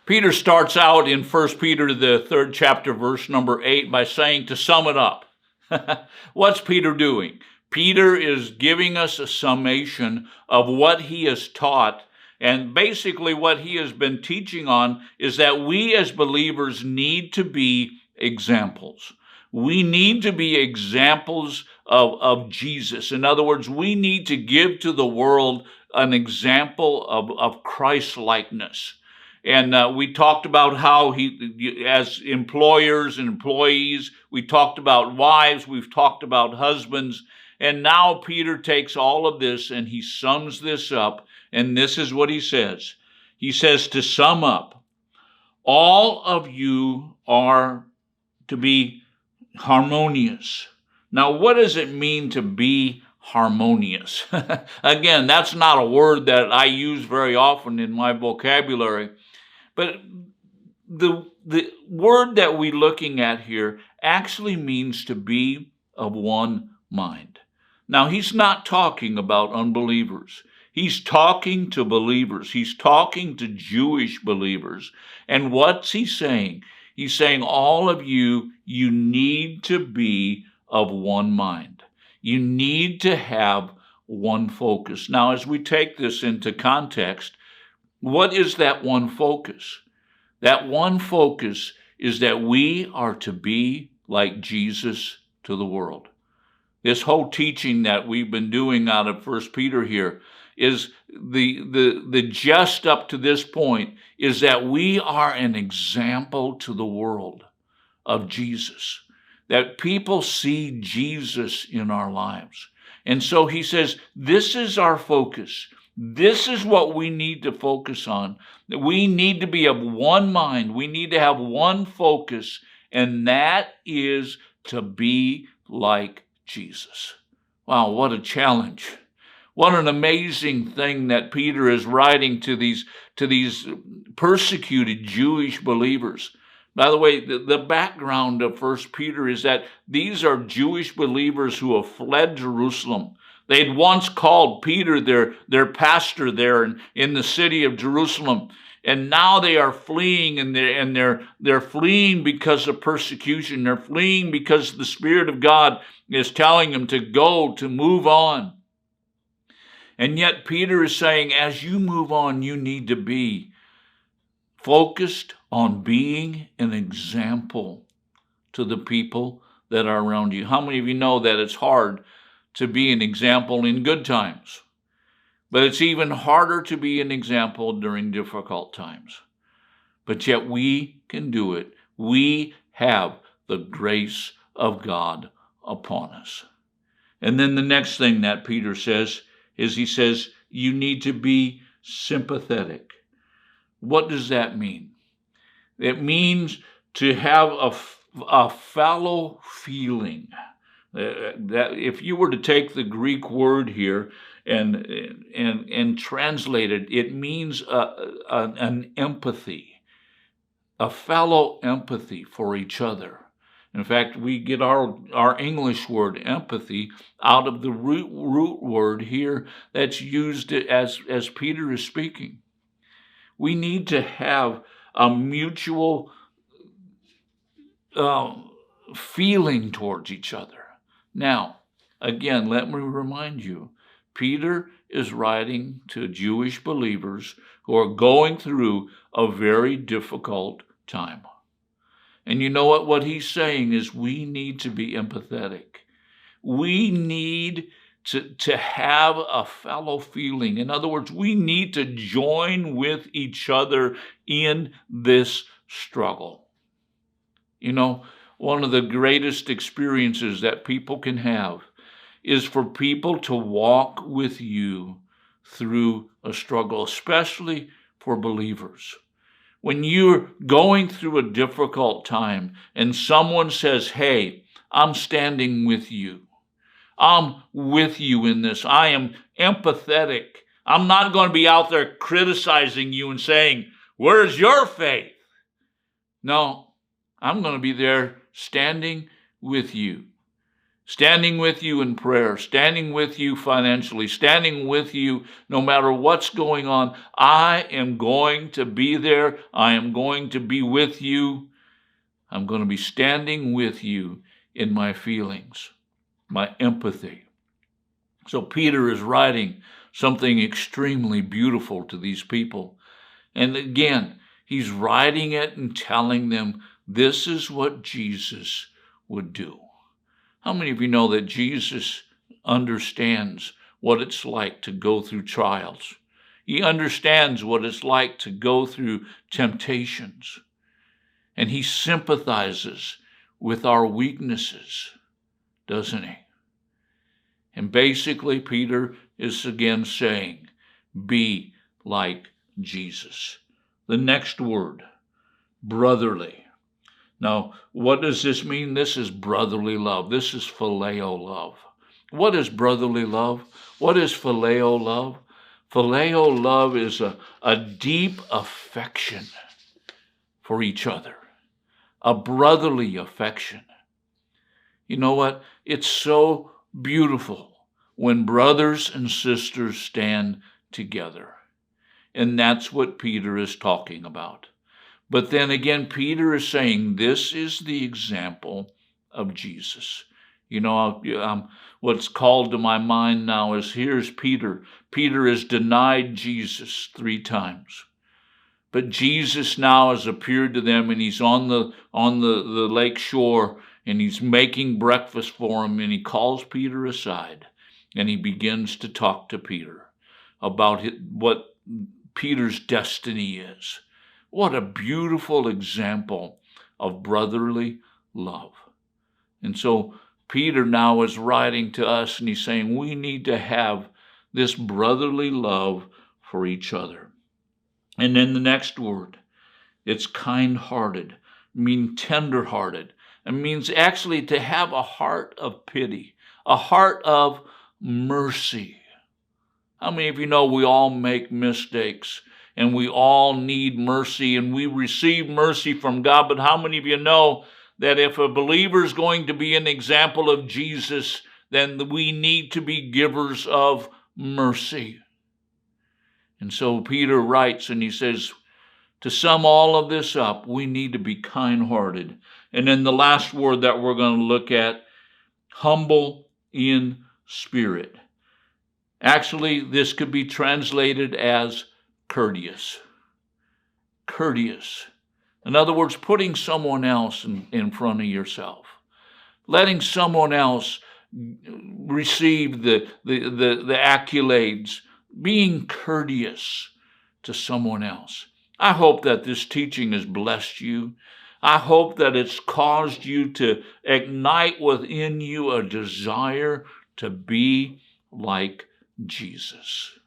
Peter starts out in 1 Peter, the 3rd chapter, verse number 8, by saying, to sum it up, what's Peter doing? Peter is giving us a summation of what he has taught. And basically what he has been teaching on is that we as believers need to be examples. We need to be examples of Jesus. In other words, we need to give to the world an example of Christ-likeness. And we talked about how as employers and employees, we talked about wives, we've talked about husbands, and now Peter takes all of this and he sums this up, and this is what he says. He says, to sum up, all of you are to be harmonious. Now, what does it mean to be harmonious? Again, that's not a word that I use very often in my vocabulary. But the word that we're looking at here actually means to be of one mind. Now, he's not talking about unbelievers. He's talking to believers. He's talking to Jewish believers. And what's he saying? He's saying, all of you, you need to be of one mind. You need to have one focus. Now, as we take this into context, what is that one focus? That one focus is that we are to be like Jesus to the world. This whole teaching that we've been doing out of 1 Peter here is the gist up to this point is that we are an example to the world of Jesus, that people see Jesus in our lives. And so he says, this is our focus. This is what we need to focus on. We need to be of one mind. We need to have one focus, and that is to be like Jesus. Wow, what a challenge. What an amazing thing that Peter is writing to these persecuted Jewish believers. By the way, the background of 1 Peter is that these are Jewish believers who have fled Jerusalem. They'd once called Peter their pastor there in the city of Jerusalem, and now they are fleeing, and they're fleeing because of persecution. They're fleeing because the Spirit of God is telling them to go, to move on. And yet Peter is saying, as you move on, you need to be focused on being an example to the people that are around you. How many of you know that it's hard to be an example in good times, but it's even harder to be an example during difficult times? But yet we can do it. We have the grace of God upon us. And then the next thing that Peter says is he says, you need to be sympathetic. What does that mean? It means to have a fellow feeling. That if you were to take the Greek word here and translate it, it means an empathy, a fellow empathy for each other. In fact, we get our English word empathy out of the root word here that's used as Peter is speaking. We need to have a mutual feeling towards each other. Now, again, let me remind you, Peter is writing to Jewish believers who are going through a very difficult time. And you know what? What he's saying is we need to be empathetic. We need to have a fellow feeling. In other words, we need to join with each other in this struggle. You know, one of the greatest experiences that people can have is for people to walk with you through a struggle, especially for believers. When you're going through a difficult time and someone says, hey, I'm standing with you. I'm with you in this. I am empathetic. I'm not going to be out there criticizing you and saying, where's your faith? No, I'm going to be there standing with you, standing with you in prayer, standing with you financially, standing with you no matter what's going on. I am going to be there. I am going to be with you. I'm going to be standing with you in my feelings, my empathy. So Peter is writing something extremely beautiful to these people. And again, he's writing it and telling them this is what Jesus would do. How many of you know that Jesus understands what it's like to go through trials? He understands what it's like to go through temptations. And he sympathizes with our weaknesses, doesn't he? And basically, Peter is again saying, be like Jesus. The next word, brotherly. Now, what does this mean? This is brotherly love. This is phileo love. What is brotherly love? What is phileo love? Phileo love is a deep affection for each other, a brotherly affection. You know what? It's so beautiful when brothers and sisters stand together. And that's what Peter is talking about. But then again, Peter is saying this is the example of Jesus. You know, what's called to my mind now is here's Peter. Peter has denied Jesus 3 times. But Jesus now has appeared to them, and he's on the lake shore, and he's making breakfast for him, and he calls Peter aside, and he begins to talk to Peter about what Peter's destiny is. What a beautiful example of brotherly love. And so Peter now is writing to us, and he's saying we need to have this brotherly love for each other. And then the next word, it's kind-hearted, mean tender-hearted. It means actually to have a heart of pity, a heart of mercy. How many of you know we all make mistakes and we all need mercy and we receive mercy from God? But how many of you know that if a believer is going to be an example of Jesus, then we need to be givers of mercy? And so Peter writes and he says, to sum all of this up, we need to be kind-hearted. And then the last word that we're going to look at, humble in spirit. Actually, this could be translated as courteous. Courteous. In other words, putting someone else in front of yourself. Letting someone else receive the accolades. Being courteous to someone else. I hope that this teaching has blessed you. I hope that it's caused you to ignite within you a desire to be like Jesus.